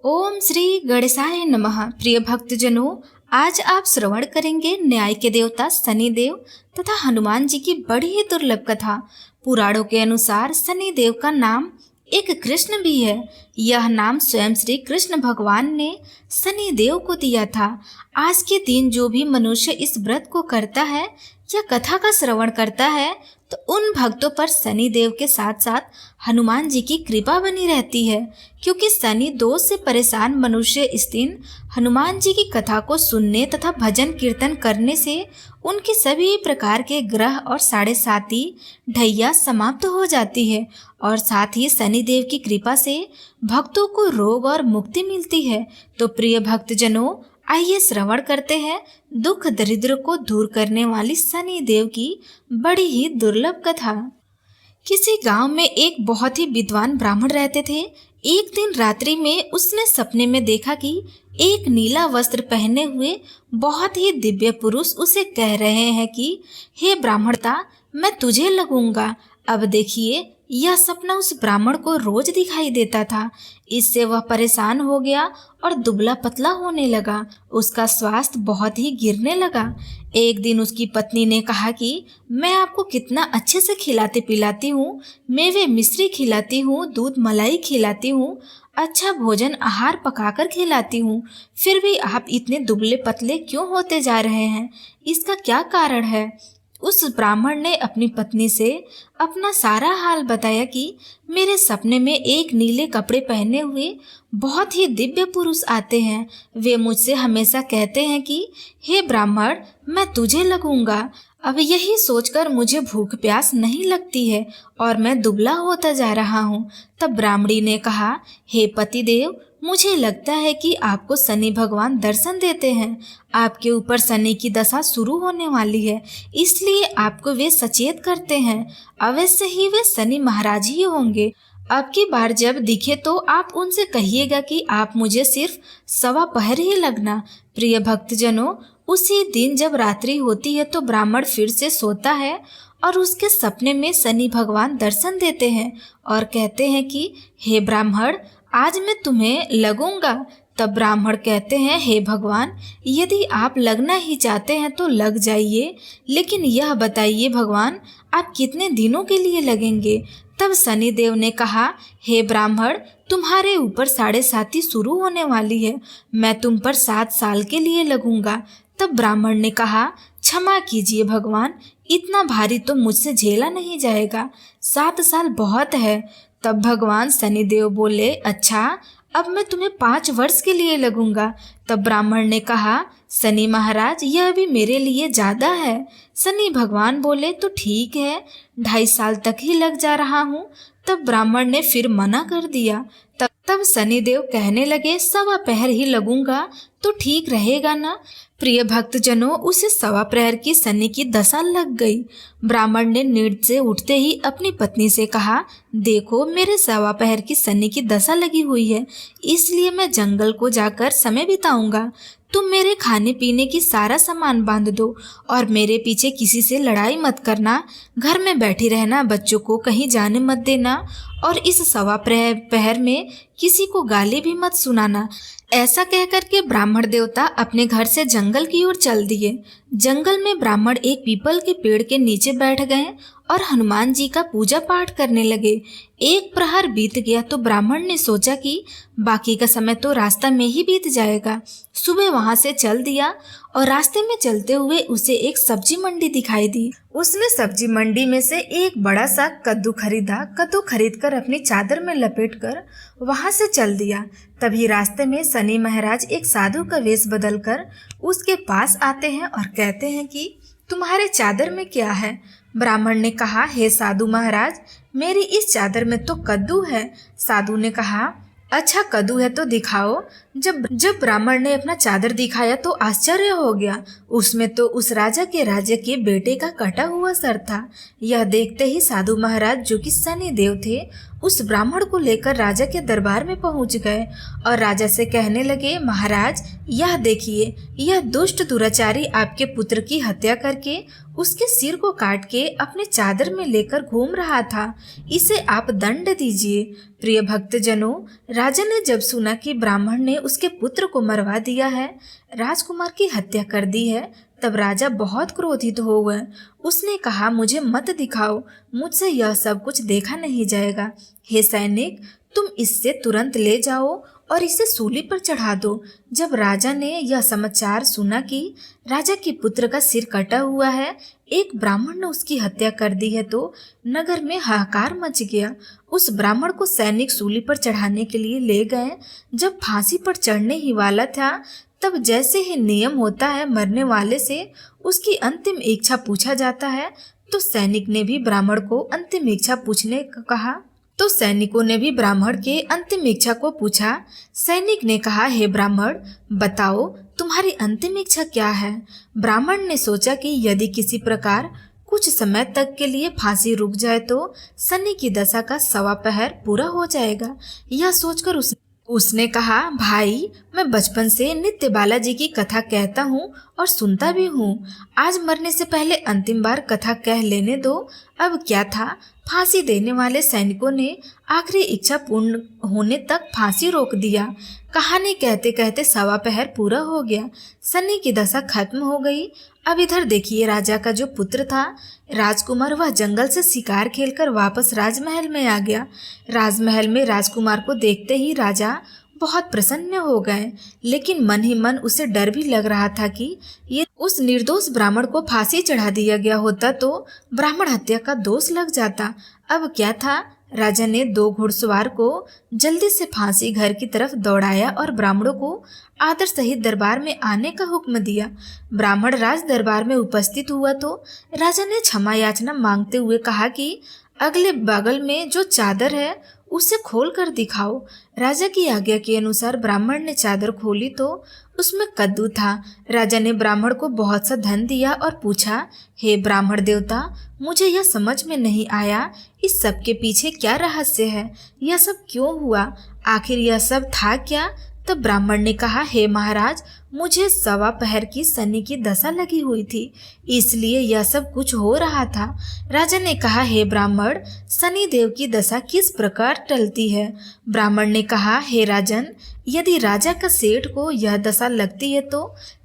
ओम श्री गणेशाय नमः। प्रिय भक्तजनों, आज आप श्रवण करेंगे न्याय के देवता शनिदेव तथा हनुमान जी की बड़ी ही दुर्लभ कथा। पुराणों के अनुसार शनिदेव का नाम एक कृष्ण भी है। यह नाम स्वयं श्री कृष्ण भगवान ने शनिदेव को दिया था। आज के दिन जो भी मनुष्य इस व्रत को करता है या कथा का श्रवण करता है तो उन भक्तों पर शनिदेव के साथ साथ हनुमान जी की कृपा बनी रहती है, क्योंकि शनि दोष से परेशान मनुष्य इस दिन हनुमान जी की कथा को सुनने तथा भजन कीर्तन करने से उनके सभी प्रकार के ग्रह और साढ़े साती ढैया समाप्त हो जाती है और साथ ही शनिदेव की कृपा से भक्तों को रोग और मुक्ति मिलती है। तो प्रिय भक्तजनों, आइए श्रवण करते हैं दुख दरिद्र को दूर करने वाली शनिदेव की बड़ी ही दुर्लभ कथा। किसी गांव में एक बहुत ही विद्वान ब्राह्मण रहते थे। एक दिन रात्रि में उसने सपने में देखा कि एक नीला वस्त्र पहने हुए बहुत ही दिव्य पुरुष उसे कह रहे हैं कि हे ब्राह्मणता, मैं तुझे लगूंगा। अब देखिए, यह सपना उस ब्राह्मण को रोज दिखाई देता था। इससे वह परेशान हो गया और दुबला पतला होने लगा। उसका स्वास्थ्य बहुत ही गिरने लगा। एक दिन उसकी पत्नी ने कहा कि मैं आपको कितना अच्छे से खिलाती पिलाती हूँ, मेवे मिश्री खिलाती हूँ, दूध मलाई खिलाती हूँ, अच्छा भोजन आहार पकाकर खिलाती हूँ, फिर भी आप इतने दुबले पतले क्यों होते जा रहे हैं? इसका क्या कारण है? उस ब्राह्मण ने अपनी पत्नी से अपना सारा हाल बताया कि मेरे सपने में एक नीले कपड़े पहने हुए बहुत ही दिव्य पुरुष आते हैं। वे मुझसे हमेशा कहते हैं कि हे ब्राह्मण, मैं तुझे लगूंगा। अब यही सोचकर मुझे भूख प्यास नहीं लगती है और मैं दुबला होता जा रहा हूँ। तब ब्राह्मणी ने कहा, हे पतिदेव, मुझे लगता है कि आपको शनि भगवान दर्शन देते हैं। आपके ऊपर शनि की दशा शुरू होने वाली है, इसलिए आपको वे सचेत करते हैं। अवश्य ही वे शनि महाराज ही होंगे। अब की बार जब दिखे तो आप उनसे कहिएगा कि आप मुझे सिर्फ सवा पहर ही लगना। प्रिय भक्तजनों, उसी दिन जब रात्रि होती है तो ब्राह्मण फिर से सोता है और उसके सपने में शनि भगवान दर्शन देते हैं और कहते हैं कि हे ब्राह्मण, आज मैं तुम्हें लगूंगा। तब ब्राह्मण कहते हैं, हे भगवान, यदि आप लगना ही चाहते हैं तो लग जाइए, लेकिन यह बताइए भगवान, आप कितने दिनों के लिए लगेंगे? तब शनिदेव ने कहा, हे ब्राह्मण, तुम्हारे ऊपर साढ़े साती शुरू होने वाली है, मैं तुम पर 7 साल के लिए लगूंगा। तब ब्राह्मण ने कहा, क्षमा कीजिए भगवान, इतना भारी तो मुझसे झेला नहीं जाएगा, 7 साल बहुत है। तब भगवान शनिदेव बोले, अच्छा, अब मैं तुम्हें 5 वर्ष के लिए लगूंगा। तब ब्राह्मण ने कहा, शनि महाराज, यह भी मेरे लिए ज़्यादा है। शनि भगवान बोले, तो ठीक है, 2.5 साल तक ही लग जा रहा हूँ। तब ब्राह्मण ने फिर मना कर दिया। तब शनिदेव कहने लगे, सवा पहर ही लगूंगा तो ठीक रहेगा ना? प्रिय भक्तजनों, उसे सवा प्रहर की शनि की दशा लग गई। ब्राह्मण ने नींद से उठते ही अपनी पत्नी से कहा, देखो, मेरे सवा पहर की शनि की दशा लगी हुई है, इसलिए मैं जंगल को जाकर समय बिताऊंगा। तुम मेरे खाने पीने की सारा सामान बांध दो और मेरे पीछे किसी से लड़ाई मत करना। घर में बैठी रहना, बच्चों को कहीं जाने मत देना और इस सवा पहर में किसी को गाली भी मत सुनाना। ऐसा कहकर के ब्राह्मण देवता अपने घर से जंगल की ओर चल दिए। जंगल में ब्राह्मण एक पीपल के पेड़ के नीचे बैठ गए और हनुमान जी का पूजा पाठ करने लगे। 1 प्रहर बीत गया तो ब्राह्मण ने सोचा कि बाकी का समय तो रास्ता में ही बीत जाएगा। सुबह वहां से चल दिया और रास्ते में चलते हुए उसे एक सब्जी मंडी दिखाई दी। उसने सब्जी मंडी में से एक बड़ा सा कद्दू खरीदा। कद्दू खरीदकर अपनी चादर में लपेटकर वहां से चल दिया। तभी रास्ते में शनि महाराज एक साधु का वेश बदलकर उसके पास आते हैं और कहते हैं कि तुम्हारे चादर में क्या है? ब्राह्मण ने कहा, हे साधु महाराज, मेरी इस चादर में तो कद्दू है। साधु ने कहा, अच्छा, कद्दू है तो दिखाओ। जब ब्राह्मण ने अपना चादर दिखाया तो आश्चर्य हो गया। उसमें तो उस राजा के बेटे का कटा हुआ सर था। यह देखते ही साधु महाराज, जो कि शनि देव थे, उस ब्राह्मण को लेकर राजा के दरबार में पहुंच गए और राजा से कहने लगे, महाराज यह देखिए, यह दुष्ट दुराचारी आपके पुत्र की हत्या करके उसके सिर को काट के अपने चादर में लेकर घूम रहा था, इसे आप दंड दीजिए। प्रिय भक्तजनों, राजा ने जब सुना कि ब्राह्मण ने उसके पुत्र को मरवा दिया है, राजकुमार की हत्या कर दी है, तब राजा बहुत क्रोधित हो गए। उसने कहा, मुझे मत दिखाओ, मुझसे यह सब कुछ देखा नहीं जाएगा। हे सैनिक, तुम इससे तुरंत ले जाओ और इसे सूली पर चढ़ा दो। जब राजा ने यह समाचार सुना कि राजा के पुत्र का सिर कटा हुआ है, एक ब्राह्मण ने उसकी हत्या कर दी है, तो नगर में हाहाकार मच गया। उस ब्राह्मण को सैनिक सूली पर चढ़ाने के लिए ले गए। जब फांसी पर चढ़ने ही वाला था, तब जैसे ही नियम होता है मरने वाले से उसकी अंतिम इच्छा पूछा जाता है, तो सैनिक ने भी ब्राह्मण को अंतिम इच्छा पूछने को कहा। तो सैनिकों ने भी ब्राह्मण के अंतिम इच्छा को पूछा। सैनिक ने कहा, हे ब्राह्मण, बताओ तुम्हारी अंतिम इच्छा क्या है। ब्राह्मण ने सोचा कि यदि किसी प्रकार कुछ समय तक के लिए फांसी रुक जाए तो शनि की दशा का 1.25 पहर पूरा हो जाएगा। यह सोचकर उसने कहा, भाई मैं बचपन से नित्य बालाजी की कथा कहता हूँ और सुनता भी हूँ। आज मरने से पहले अंतिम बार कथा कह लेने दो। अब क्या था, फांसी देने वाले सैनिकों ने आखिरी इच्छा पूर्ण होने तक फांसी रोक दिया। कहानी कहते कहते 1.25 पहर पूरा हो गया, शनि की दशा खत्म हो गई। अब इधर देखिए, राजा का जो पुत्र था राजकुमार, वह जंगल से शिकार खेलकर वापस राजमहल में आ गया। राजमहल में राजकुमार को देखते ही राजा बहुत प्रसन्न हो गए, लेकिन मन ही मन उसे डर भी लग रहा था कि ये उस निर्दोष ब्राह्मण को फांसी चढ़ा दिया गया होता तो ब्राह्मण हत्या का दोष लग जाता। अब क्या था, राजा ने 2 घुड़सवार को जल्दी से फांसी घर की तरफ दौड़ाया और ब्राह्मणों को आदर सहित दरबार में आने का हुक्म दिया। ब्राह्मण राज दरबार में उपस्थित हुआ तो राजा ने क्षमा याचना मांगते हुए कहा कि अगले बगल में जो चादर है उसे खोल कर दिखाओ। राजा की आज्ञा के अनुसार ब्राह्मण ने चादर खोली तो उसमें कद्दू था। राजा ने ब्राह्मण को बहुत सा धन दिया और पूछा, हे ब्राह्मण देवता, मुझे यह समझ में नहीं आया, इस सब के पीछे क्या रहस्य है, यह सब क्यों हुआ, आखिर यह सब था क्या। तब ब्राह्मण ने कहा, हे महाराज, मुझे 1.25 पहर की शनि की दशा लगी हुई थी, इसलिए यह सब कुछ हो रहा था। राजा ने कहा, हे ब्राह्मण, शनि देव की दशा किस प्रकार टलती है। ब्राह्मण ने कहा, हे राजन, यदि राजा का सेठ को यह दशा लगती है तो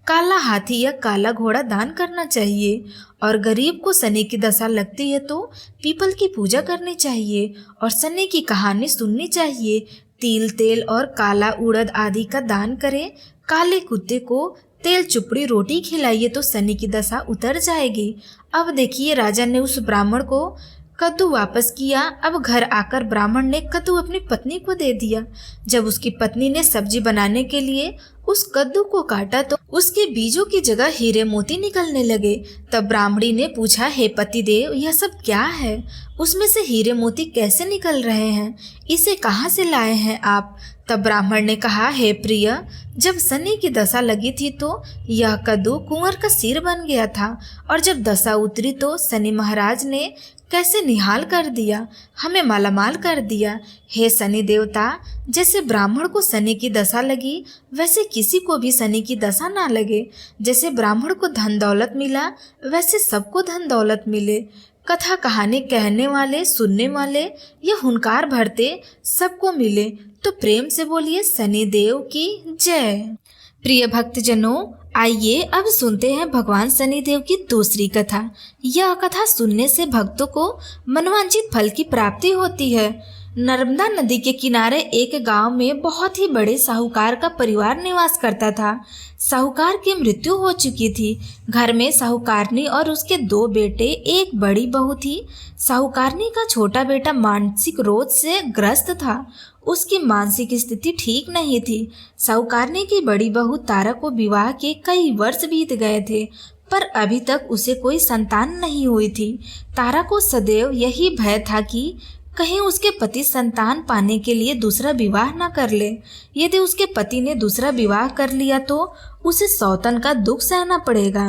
काला हाथी या काला घोड़ा दान करना चाहिए, और गरीब को शनि की दशा लगती है तो पीपल की पूजा करनी चाहिए और शनि की कहानी सुननी चाहिए। तिल, तेल और काला उड़द आदि का दान करें। काले कुत्ते को तेल चुपड़ी रोटी खिलाइए तो शनि की दशा उतर जाएगी। अब देखिए, राजा ने उस ब्राह्मण को कद्दू वापस किया। अब घर आकर ब्राह्मण ने कद्दू अपनी पत्नी को दे दिया। जब उसकी पत्नी ने सब्जी बनाने के लिए उस कद्दू को काटा तो उसके बीजों की जगह हीरे मोती निकलने लगे। तब ब्राह्मणी ने पूछा, हे पतिदेव, यह सब क्या है, उसमें से हीरे मोती कैसे निकल रहे हैं, इसे कहाँ से लाए हैं आप। तब ब्राह्मण ने कहा, हे प्रिय, जब शनि की दशा लगी थी तो यह कद्दू कुंवर का सिर बन गया था, और जब दशा उतरी तो शनि महाराज ने कैसे निहाल कर दिया, हमें मालामाल कर दिया। हे शनि देवता, जैसे ब्राह्मण को शनि की दशा लगी वैसे किसी को भी शनि की दशा ना लगे। जैसे ब्राह्मण को धन दौलत मिला वैसे सबको धन दौलत मिले। कथा कहानी कहने वाले, सुनने वाले या हुनकार भरते सबको मिले। तो प्रेम से बोलिए शनि देव की जय। प्रिय भक्तजनों, आइए अब सुनते हैं भगवान शनिदेव की दूसरी कथा। यह कथा सुनने से भक्तों को मनवांछित फल की प्राप्ति होती है। नर्मदा नदी के किनारे एक गांव में बहुत ही बड़े साहूकार का परिवार निवास करता था। साहूकार की मृत्यु हो चुकी थी। घर में साहूकारनी और उसके 2 बेटे, एक बड़ी बहू थी। साहूकारनी का छोटा बेटा मानसिक रोग से ग्रस्त था। उसकी मानसिक स्थिति ठीक नहीं थी। साहूकारनी की बड़ी बहू तारा को विवाह के कई वर्ष बीत गए थे, पर अभी तक उसे कोई संतान नहीं हुई थी। तारा को सदैव यही भय था कि कहीं उसके पति संतान पाने के लिए दूसरा विवाह न कर ले। यदि उसके पति ने दूसरा विवाह कर लिया तो उसे सौतन का दुख सहना पड़ेगा।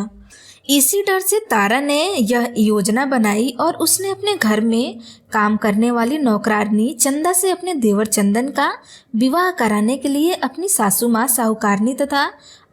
इसी डर से तारा ने यह योजना बनाई और उसने अपने घर में काम करने वाली नौकरानी चंदा से अपने देवर चंदन का विवाह कराने के लिए अपनी सासू माँ साहूकारनी तथा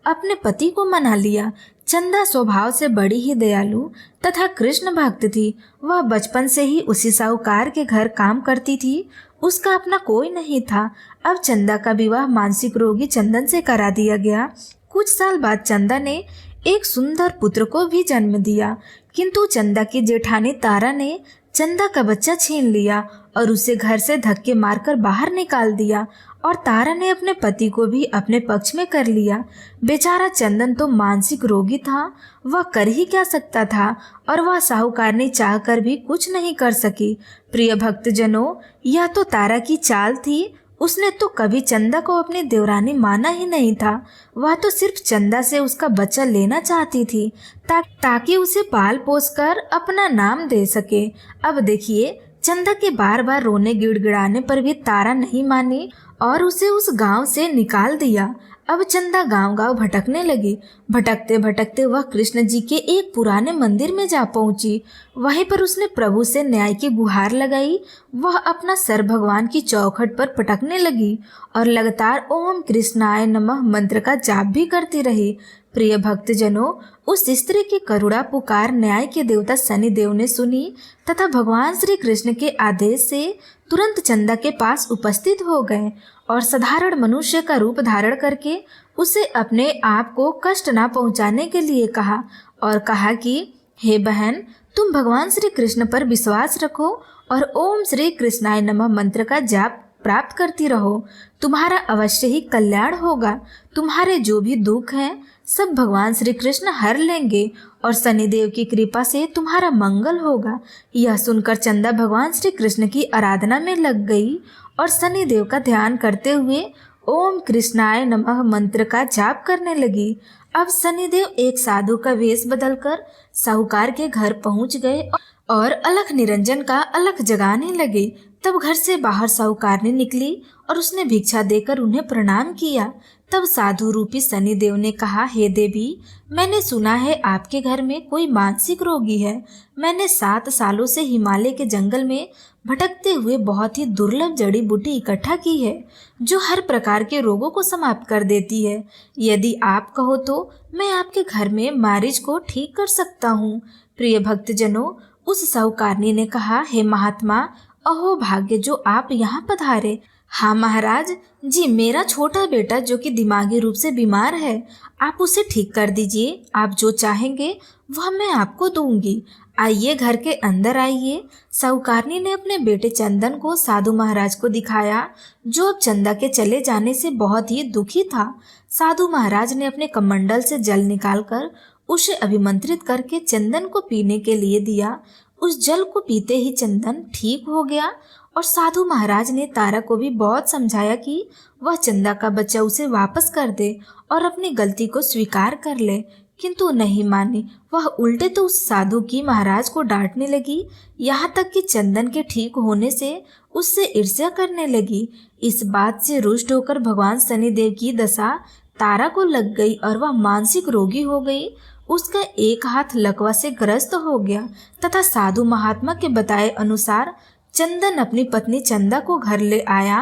अपने पति को मना लिया। चंदा स्वभाव से बड़ी ही दयालु तथा कृष्ण भक्त थी। वह बचपन से ही उसी साहूकार के घर काम करती थी। उसका अपना कोई नहीं था। अब चंदा का विवाह मानसिक रोगी चंदन से करा दिया गया। कुछ साल बाद चंदा ने एक सुंदर पुत्र को भी जन्म दिया, किंतु चंदा की जेठानी तारा ने चंदा का बच्चा छीन लिया और उसे घर से धक्के मारकर बाहर निकाल दिया और तारा ने अपने पति को भी अपने पक्ष में कर लिया। बेचारा चंदन तो मानसिक रोगी था, वह कर ही क्या सकता था और वह साहूकारनी चाहकर भी कुछ नहीं कर सकी। प्रिय भक्तजनों, यह तो तारा की चाल थी। उसने तो कभी चंदा को अपनी देवरानी माना ही नहीं था। वह तो सिर्फ चंदा से उसका बच्चा लेना चाहती थी ताकि उसे पाल पोस कर अपना नाम दे सके। अब देखिए, चंदा के बार बार रोने गिड़गिड़ाने पर भी तारा नहीं मानी और उसे उस गांव से निकाल दिया। अब चंदा गांव-गांव भटकने लगी। भटकते भटकते वह कृष्ण जी के एक पुराने मंदिर में जा पहुंची। वहीं पर उसने प्रभु से न्याय की गुहार लगाई। वह अपना सर भगवान की चौखट पर पटकने लगी और लगातार ओम कृष्णाय नमः मंत्र का जाप भी करती रही। प्रिय भक्तजनों, उस स्त्री की करुणा पुकार न्याय के देवता शनिदेव ने सुनी तथा भगवान श्री कृष्ण के आदेश से तुरंत चंदा के पास उपस्थित हो गए और साधारण मनुष्य का रूप धारण करके उसे अपने आप को कष्ट ना पहुंचाने के लिए कहा और कहा कि हे बहन, तुम भगवान श्री कृष्ण पर विश्वास रखो और ओम श्री कृष्णाय नमः मंत्र का जाप प्राप्त करती रहो। तुम्हारा अवश्य ही कल्याण होगा। तुम्हारे जो भी दुख हैं सब भगवान श्री कृष्ण हर लेंगे और शनिदेव की कृपा से तुम्हारा मंगल होगा। यह सुनकर चंदा भगवान श्री कृष्ण की आराधना में लग गई और शनिदेव का ध्यान करते हुए ओम कृष्णाय नमः मंत्र का जाप करने लगी। अब शनिदेव एक साधु का वेश बदलकर साहूकार के घर पहुंच गए और अलख निरंजन का अलख जगाने लगे। तब घर से बाहर साहूकारनी निकली और उसने भिक्षा देकर उन्हें प्रणाम किया। तब साधु रूपी शनिदेव ने कहा, हे देवी, मैंने सुना है आपके घर में कोई मानसिक रोगी है। मैंने 7 सालों से हिमालय के जंगल में भटकते हुए बहुत ही दुर्लभ जड़ी बूटी इकट्ठा की है जो हर प्रकार के रोगों को समाप्त कर देती है। यदि आप कहो तो मैं आपके घर में मारिच को ठीक कर सकता हूँ। प्रिय भक्तजनों, उस साहूकारनी ने कहा, हे महात्मा, अहो भाग्य जो आप यहाँ पधारे। हाँ महाराज जी, मेरा छोटा बेटा जो कि दिमागी रूप से बीमार है, आप उसे ठीक कर दीजिए। आप जो चाहेंगे वह मैं आपको दूंगी। आइए, घर के अंदर आइए। साहूकारनी ने अपने बेटे चंदन को साधु महाराज को दिखाया जो अब चंदा के चले जाने से बहुत ही दुखी था। साधु महाराज ने अपने कमंडल से जल निकालकर उसे अभिमंत्रित करके चंदन को पीने के लिए दिया। उस जल को पीते ही चंदन ठीक हो गया और साधु महाराज ने तारा को भी बहुत समझाया कि वह चंदा का बच्चा उसे वापस कर दे और अपनी गलती को स्वीकार कर ले, किंतु नहीं मानी। वह उल्टे तो उस साधु की महाराज को डांटने लगी, यहाँ तक कि चंदन के ठीक होने से उससे ईर्ष्या करने लगी। इस बात से रुष्ट होकर भगवान शनिदेव की दशा तारा को लग गई और वह मानसिक रोगी हो गई। उसका एक हाथ लकवा से ग्रस्त हो गया तथा साधु महात्मा के बताए अनुसार चंदन अपनी पत्नी चंदा को घर ले आया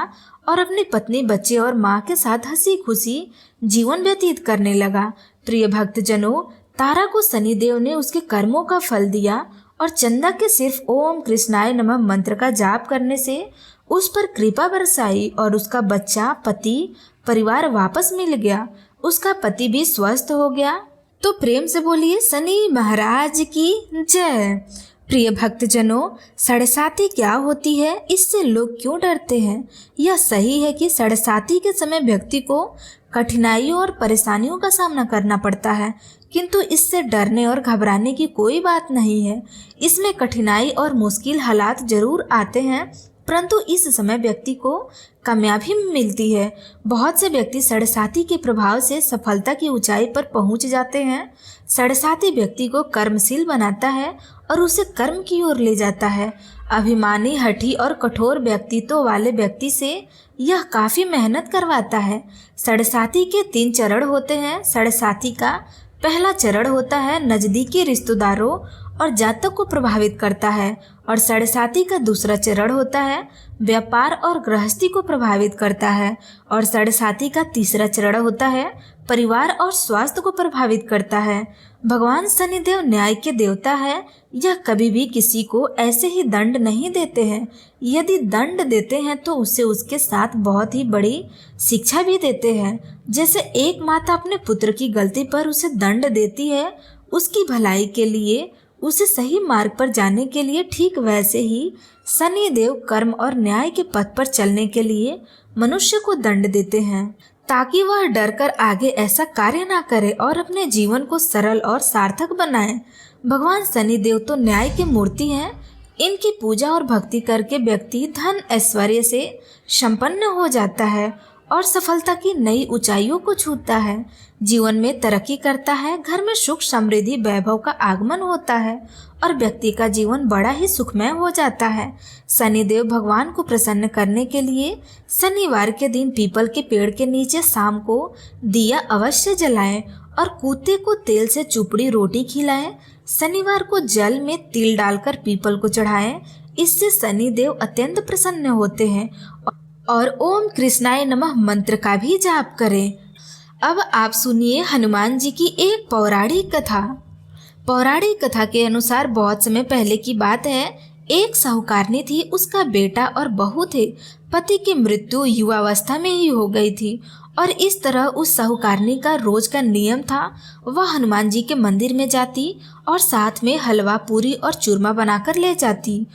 और अपनी पत्नी, बच्चे और माँ के साथ हंसी खुशी जीवन व्यतीत करने लगा। प्रिय भक्तजनों, तारा को शनिदेव ने उसके कर्मों का फल दिया और चंदा के सिर्फ ओम कृष्णाय नमः मंत्र का जाप करने से उस पर कृपा बरसाई और उसका बच्चा, पति, परिवार वापस मिल गया। उसका पति भी स्वस्थ हो गया। तो प्रेम से बोलिए शनि महाराज की जय। प्रिय भक्तजनों, साढ़ेसाती क्या होती है, इससे लोग क्यों डरते हैं? यह सही है कि साढ़ेसाती के समय व्यक्ति को कठिनाइयों और परेशानियों का सामना करना पड़ता है, किंतु इससे डरने और घबराने की कोई बात नहीं है। इसमें कठिनाई और मुश्किल हालात जरूर आते हैं, परंतु इस समय व्यक्ति को कामयाबी मिलती है। बहुत से व्यक्ति साढ़ेसाती के प्रभाव से सफलता की ऊंचाई पर पहुंच जाते हैं। साढ़ेसाती व्यक्ति को कर्मशील बनाता है और उसे कर्म की ओर ले जाता है। अभिमानी, हठी और कठोर व्यक्तित्व वाले व्यक्ति से यह काफ़ी मेहनत करवाता है। साढ़ेसाती के 3 चरण होते हैं। साढ़ेसाती का पहला चरण होता है नज़दीकी रिश्तेदारों और जातक को प्रभावित करता है, और साढ़े साथी का दूसरा चरण होता है व्यापार और गृहस्थी को प्रभावित करता है, और साढ़े साथी का तीसरा चरण होता है परिवार और स्वास्थ्य को प्रभावित करता है। भगवान शनिदेव न्याय के देवता है। यह कभी भी किसी को ऐसे ही दंड नहीं देते हैं। यदि दंड देते हैं तो उसे उसके साथ बहुत ही बड़ी शिक्षा भी देते हैं। जैसे एक माता अपने पुत्र की गलती पर उसे दंड देती है उसकी भलाई के लिए, उसे सही मार्ग पर जाने के लिए, ठीक वैसे ही शनिदेव कर्म और न्याय के पथ पर चलने के लिए मनुष्य को दंड देते हैं, ताकि वह डरकर आगे ऐसा कार्य ना करे और अपने जीवन को सरल और सार्थक बनाए। भगवान शनिदेव तो न्याय की मूर्ति हैं। इनकी पूजा और भक्ति करके व्यक्ति धन ऐश्वर्य से संपन्न हो जाता है और सफलता की नई ऊंचाइयों को छूता है, जीवन में तरक्की करता है, घर में सुख समृद्धि वैभव का आगमन होता है और व्यक्ति का जीवन बड़ा ही सुखमय हो जाता है। शनिदेव भगवान को प्रसन्न करने के लिए शनिवार के दिन पीपल के पेड़ के नीचे शाम को दिया अवश्य जलाएं और कुत्ते को तेल से चुपड़ी रोटी खिलाएं। शनिवार को जल में तिल डालकर पीपल को चढ़ाएं। इससे शनिदेव अत्यंत प्रसन्न होते हैं और ओम कृष्णाय नमः मंत्र का भी जाप करें। अब आप सुनिए हनुमान जी की एक पौराणिक कथा। पौराणिक कथा के अनुसार बहुत समय पहले की बात है। एक साहूकारनी थी, उसका बेटा और बहू थे। पति की मृत्यु युवावस्था में ही हो गई थी और इस तरह उस साहूकारनी का रोज का नियम था, वह हनुमान जी के मंदिर में जाती और साथ में हलवा पूरी और चूरमा बनाकर ले जाती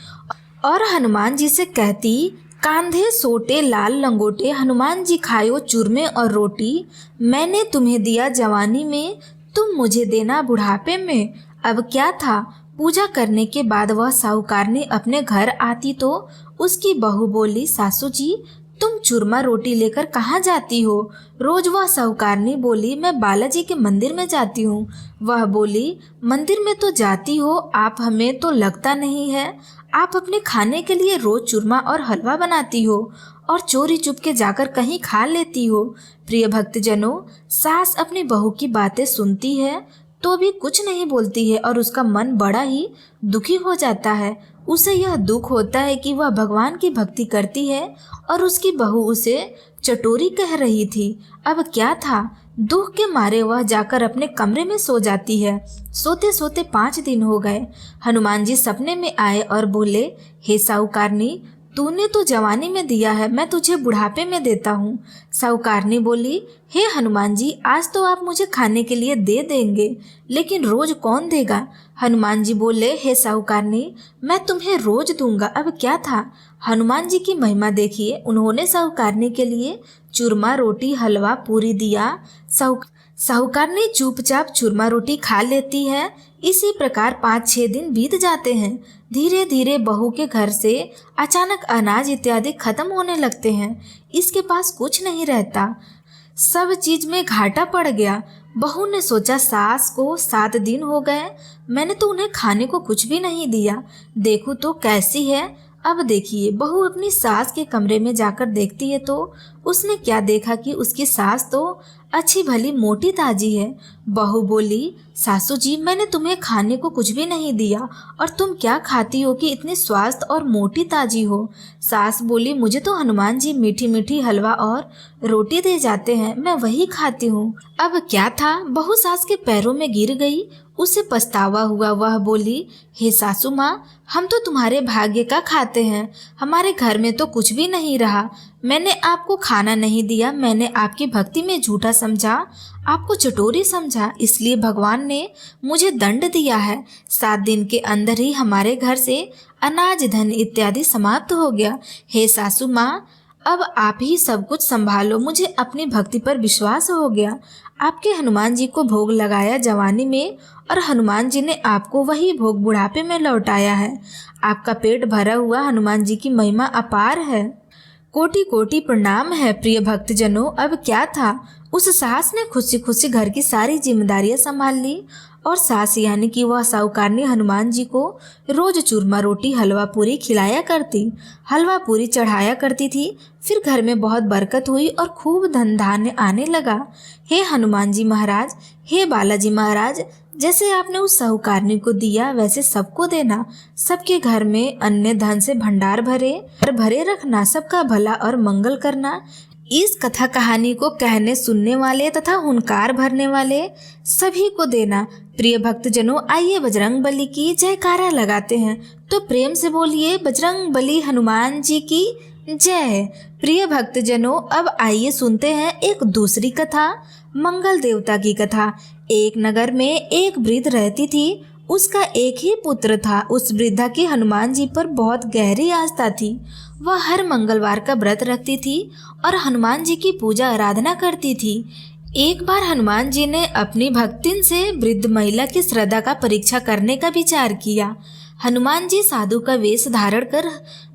और हनुमान जी से कहती, कांधे सोटे लाल लंगोटे, हनुमान जी खायो चूरमे और रोटी, मैंने तुम्हें दिया जवानी में, तुम मुझे देना बुढ़ापे में। अब क्या था, पूजा करने के बाद वह साहूकारनी अपने घर आती तो उसकी बहू बोली, सासू जी तुम चूरमा रोटी लेकर कहाँ जाती हो? रोज वह साहूकारनी बोली, मैं बालाजी के मंदिर में जाती हूँ। वह बोली, मंदिर में तो जाती हो आप, हमें तो लगता नहीं है आप अपने खाने के लिए रोज चूरमा और हलवा बनाती हो और चोरी चुपके जाकर कहीं खा लेती हो। प्रिय भक्तजनों, सास अपनी बहू की बातें सुनती है तो भी कुछ नहीं बोलती है और उसका मन बड़ा ही दुखी हो जाता है। उसे यह दुख होता है कि वह भगवान की भक्ति करती है और उसकी बहू उसे चटोरी कह रही थी। अब क्या था, दुख के मारे वह जाकर अपने कमरे में सो जाती है। सोते सोते 5 दिन हो गए। हनुमान जी सपने में आए और बोले, हे साहूकारनी, तूने तो जवानी में दिया है, मैं तुझे बुढ़ापे में देता हूँ। साहूकारनी बोली, हे हनुमान जी, आज तो आप मुझे खाने के लिए दे देंगे, लेकिन रोज कौन देगा? हनुमान जी बोले, हे साहूकारनी, मैं तुम्हें रोज दूंगा। अब क्या था, हनुमान जी की महिमा देखिए। उन्होंने साहूकारनी के लिए चूरमा रोटी हलवा पूरी दिया। साहूकारनी चुपचाप चूरमा रोटी खा लेती है। इसी प्रकार 5-6 दिन बीत जाते हैं। धीरे धीरे बहू के घर से अचानक अनाज इत्यादि खत्म होने लगते हैं। इसके पास कुछ नहीं रहता, सब चीज में घाटा पड़ गया। बहू ने सोचा, सास को 7 दिन हो गए, मैंने तो उन्हें खाने को कुछ भी नहीं दिया, देखूं तो कैसी है। अब देखिए, बहू अपनी सास के कमरे में जाकर देखती है तो उसने क्या देखा कि उसकी सास तो अच्छी भली मोटी ताजी है। बहू बोली, सासू जी, मैंने तुम्हें खाने को कुछ भी नहीं दिया और तुम क्या खाती हो कि इतनी स्वस्थ और मोटी ताजी हो? सास बोली, मुझे तो हनुमान जी मीठी मीठी हलवा और रोटी दे जाते हैं, मैं वही खाती हूँ। अब क्या था, बहू सास के पैरों में गिर गई। उसे पछतावा हुआ। वह बोली, हे सासू माँ, हम तो तुम्हारे भाग्य का खाते हैं, हमारे घर में तो कुछ भी नहीं रहा। मैंने आपको खाना नहीं दिया, मैंने आपकी भक्ति में झूठा समझा, आपको चटोरी समझा, इसलिए भगवान ने मुझे दंड दिया है। 7 दिन के अंदर ही हमारे घर से अनाज धन इत्यादि समाप्त हो गया। हे सासू माँ, अब आप ही सब कुछ संभालो, मुझे अपनी भक्ति पर विश्वास हो गया। आपके हनुमान जी को भोग लगाया जवानी में और हनुमान जी ने आपको वही भोग बुढ़ापे में लौटाया है। आपका पेट भरा हुआ, हनुमान जी की महिमा अपार है। कोटि कोटि प्रणाम है प्रिय भक्तजनों। अब क्या था, उस सास ने खुशी खुशी घर की सारी जिम्मेदारियां संभाल ली और सास यानी कि वह साहूकारनी हनुमान जी को रोज चूरमा रोटी हलवा पूरी खिलाया करती, हलवा पूरी चढ़ाया करती थी। फिर घर में बहुत बरकत हुई और खूब धन धान्य आने लगा। हे हनुमान जी महाराज, हे बालाजी महाराज, जैसे आपने उस साहूकारनी को दिया वैसे सबको देना, सबके घर में अन्य धन से भंडार भरे भरे रखना, सबका भला और मंगल करना। इस कथा कहानी को कहने सुनने वाले तथा हुंकार भरने वाले सभी को देना। प्रिय भक्तजनों, आइए बजरंग बली की जयकारा लगाते हैं, तो प्रेम से बोलिए बजरंग बली हनुमान जी की जय। प्रिय भक्तजनों, अब आइए सुनते हैं एक दूसरी कथा, मंगल देवता की कथा। एक नगर में एक वृद्ध रहती थी, उसका एक ही पुत्र था। उस वृद्धा की हनुमान जी पर बहुत गहरी आस्था थी। वह हर मंगलवार का व्रत रखती थी और हनुमान जी की पूजा आराधना करती थी। एक बार हनुमान जी ने अपनी भक्तिन से वृद्ध महिला की श्रद्धा का परीक्षा करने का विचार किया। हनुमान जी साधु का वेश धारण कर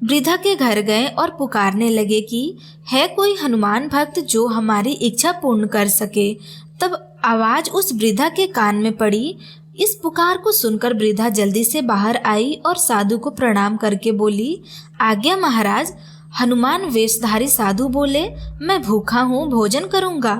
वृद्धा के घर गए और पुकारने लगे कि है कोई हनुमान भक्त जो हमारी इच्छा पूर्ण कर सके। तब आवाज उस वृद्धा के कान में पड़ी। इस पुकार को सुनकर वृद्धा जल्दी से बाहर आई और साधु को प्रणाम करके बोली, आज्ञा महाराज। हनुमान वेशधारी साधु बोले, मैं भूखा हूँ, भोजन करूँगा,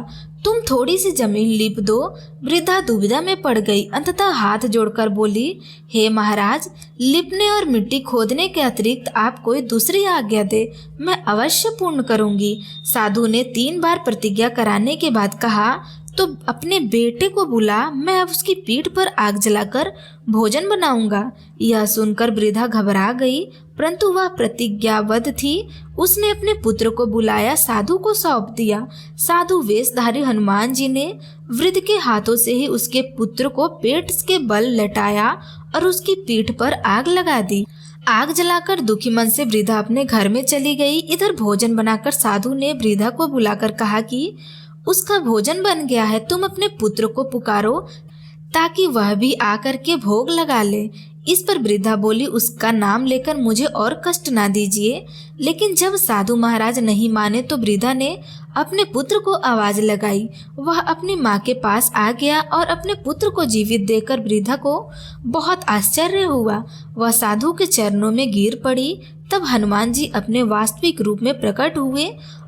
तुम थोड़ी सी जमीन लीप दो। वृद्धा दुविधा में पड़ गई, अंततः हाथ जोड़कर बोली, हे महाराज, लिपने और मिट्टी खोदने के अतिरिक्त आप कोई दूसरी आज्ञा दे, मैं अवश्य पूर्ण करूंगी। साधु ने 3 बार प्रतिज्ञा कराने के बाद कहा, तो अपने बेटे को बुला, मैं अब उसकी पीठ पर आग जलाकर भोजन बनाऊंगा। यह सुनकर वृद्धा घबरा गई, परंतु वह प्रतिज्ञाबद्ध थी। उसने अपने पुत्र को बुलाया, साधु को सौंप दिया। साधु वेशधारी हनुमान जी ने वृद्ध के हाथों से ही उसके पुत्र को पेट के बल लटाया और उसकी पीठ पर आग लगा दी। आग जलाकर दुखी मन से वृद्धा अपने घर में चली गई। इधर भोजन बनाकर साधु ने वृद्धा को बुलाकर कहा कि उसका भोजन बन गया है, तुम अपने पुत्र को पुकारो ताकि वह भी आकर के भोग लगा ले। इस पर वृद्धा बोली, उसका नाम लेकर मुझे और कष्ट ना दीजिए। लेकिन जब साधु महाराज नहीं माने तो वृद्धा ने अपने पुत्र को आवाज लगाई। वह अपनी माँ के पास आ गया और अपने पुत्र को जीवित देखकर वृद्धा को बहुत आश्चर्य हुआ। वह साधु के चरणों में गिर पड़ी। तब हनुमान जी अपने वास्तविक रूप में प्रकट हुए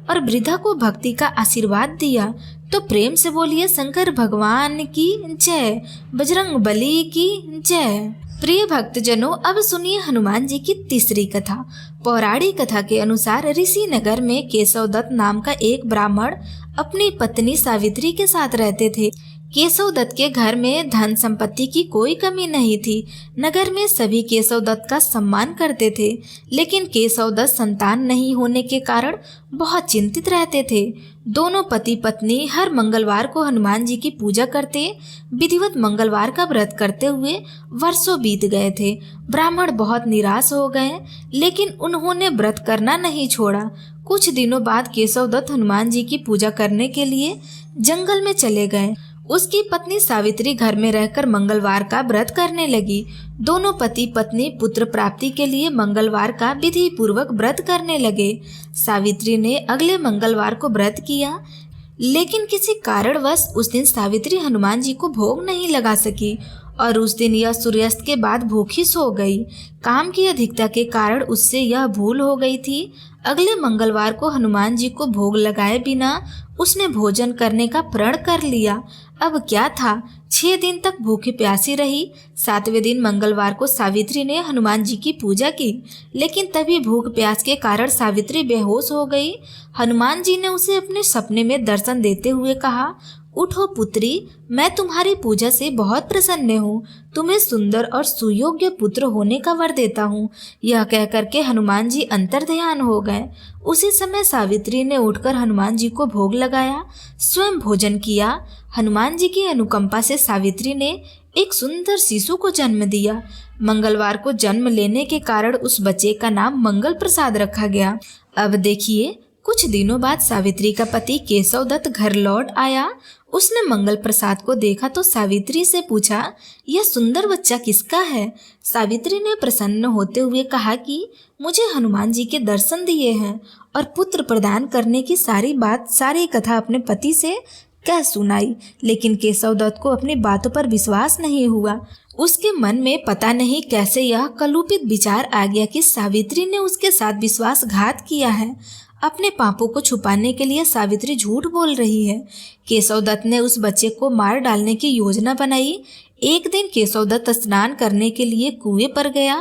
और वृद्धा को भक्ति का आशीर्वाद दिया। तो प्रेम से बोलिए शंकर भगवान की जय, बजरंग बली की जय। प्रिय भक्तजनों, अब सुनिए हनुमान जी की तीसरी कथा। पौराणिक कथा के अनुसार ऋषि नगर में केशव दत्त नाम का एक ब्राह्मण अपनी पत्नी सावित्री के साथ रहते थे। केशव दत्त के घर में धन संपत्ति की कोई कमी नहीं थी। नगर में सभी केशव दत्त का सम्मान करते थे, लेकिन केशव दत्त संतान नहीं होने के कारण बहुत चिंतित रहते थे। दोनों पति पत्नी हर मंगलवार को हनुमान जी की पूजा करते, विधिवत मंगलवार का व्रत करते हुए वर्षों बीत गए थे। ब्राह्मण बहुत निराश हो गए, लेकिन उन्होंने व्रत करना नहीं छोड़ा। कुछ दिनों बाद केशव दत्त हनुमान जी की पूजा करने के लिए जंगल में चले गए। उसकी पत्नी सावित्री घर में रहकर मंगलवार का व्रत करने लगी। दोनों पति पत्नी पुत्र प्राप्ति के लिए मंगलवार का विधि पूर्वक व्रत करने लगे। सावित्री ने अगले मंगलवार को व्रत किया, लेकिन किसी कारणवश उस दिन सावित्री हनुमान जी को भोग नहीं लगा सकी और उस दिन यह सूर्यास्त के बाद भूखी सो गई। काम की अधिकता के कारण उससे यह भूल हो गई थी। अगले मंगलवार को हनुमान जी को भोग लगाए बिना उसने भोजन करने का प्रण कर लिया। अब क्या था, 6 दिन तक भूखी प्यासी रही। 7वें दिन मंगलवार को सावित्री ने हनुमान जी की पूजा की, लेकिन तभी भूख प्यास के कारण सावित्री बेहोश हो गई। हनुमान जी ने उसे अपने सपने में दर्शन देते हुए कहा, उठो पुत्री, मैं तुम्हारी पूजा से बहुत प्रसन्न हूँ, तुम्हें सुंदर और सुयोग्य पुत्र होने का वर देता हूँ। यह कहकर के हनुमान जी अंतर्ध्यान हो गए। उसी समय सावित्री ने उठकर हनुमान जी को भोग लगाया, स्वयं भोजन किया। हनुमान जी की अनुकंपा से सावित्री ने एक सुंदर शिशु को जन्म दिया। मंगलवार को जन्म लेने के कारण उस बच्चे का नाम मंगल प्रसाद रखा गया। अब देखिए कुछ दिनों बाद सावित्री का पति केशव दत्त घर लौट आया। उसने मंगल प्रसाद को देखा तो सावित्री से पूछा, यह सुंदर बच्चा किसका है? सावित्री ने प्रसन्न होते हुए कहा कि मुझे हनुमान जी के दर्शन दिए हैं, और पुत्र प्रदान करने की सारी कथा अपने पति से कह सुनाई। लेकिन केशव दत्त को अपनी बातों पर विश्वास नहीं हुआ। उसके मन में पता नहीं कैसे यह कलुपित विचार आ गया कि सावित्री ने उसके साथ विश्वासघात किया है। अपने पापों को छुपाने के लिए सावित्री झूठ बोल रही है। केशव दत्त ने उस बच्चे को मार डालने की योजना बनाई। एक दिन केशव दत्त स्नान करने के लिए कुएं पर गया।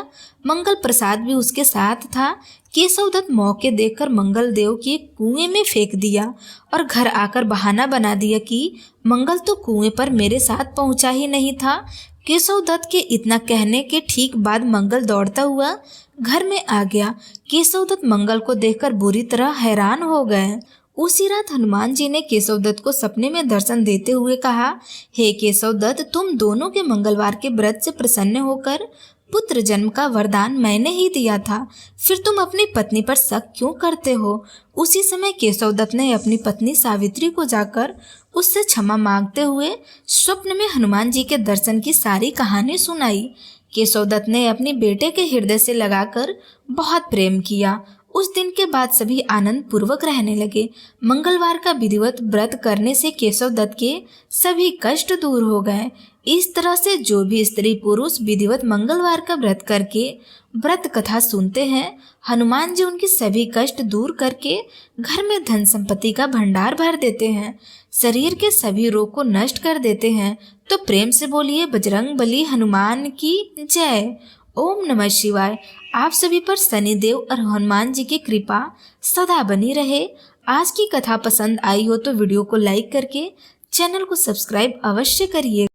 मंगल प्रसाद भी उसके साथ था। केशव दत्त मौके देखकर मंगल देव के कुएं में फेंक दिया और घर आकर बहाना बना दिया कि मंगल तो कुएं पर मेरे साथ पहुंचा ही नहीं था। केशव दत्त के इतना कहने के ठीक बाद मंगल दौड़ता हुआ घर में आ गया। केशव दत्त मंगल को देखकर बुरी तरह हैरान हो गए। उसी रात हनुमान जी ने केशव दत्त को सपने में दर्शन देते हुए कहा, हे केशव दत्त, तुम दोनों के मंगलवार के व्रत से प्रसन्न होकर पुत्र जन्म का वरदान मैंने ही दिया था, फिर तुम अपनी पत्नी पर शक क्यों करते हो? उसी समय केशव दत्त ने अपनी पत्नी सावित्री को जाकर उससे क्षमा मांगते हुए स्वप्न में हनुमान जी के दर्शन की सारी कहानी सुनाई। केशव दत्त ने अपने बेटे के हृदय से लगाकर बहुत प्रेम किया। उस दिन के बाद सभी आनंद पूर्वक रहने लगे। मंगलवार का विधिवत व्रत करने से केशव दत्त के सभी कष्ट दूर हो गए। इस तरह से जो भी स्त्री पुरुष विधिवत मंगलवार का व्रत करके व्रत कथा सुनते हैं, हनुमान जी उनकी सभी कष्ट दूर करके घर में धन संपत्ति का भंडार भर देते हैं, शरीर के सभी रोग को नष्ट कर देते हैं। तो प्रेम से बोलिए बजरंग बली हनुमान की जय। ओम नमः शिवाय। आप सभी पर शनिदेव और हनुमान जी की कृपा सदा बनी रहे। आज की कथा पसंद आई हो तो वीडियो को लाइक करके चैनल को सब्सक्राइब अवश्य करिए।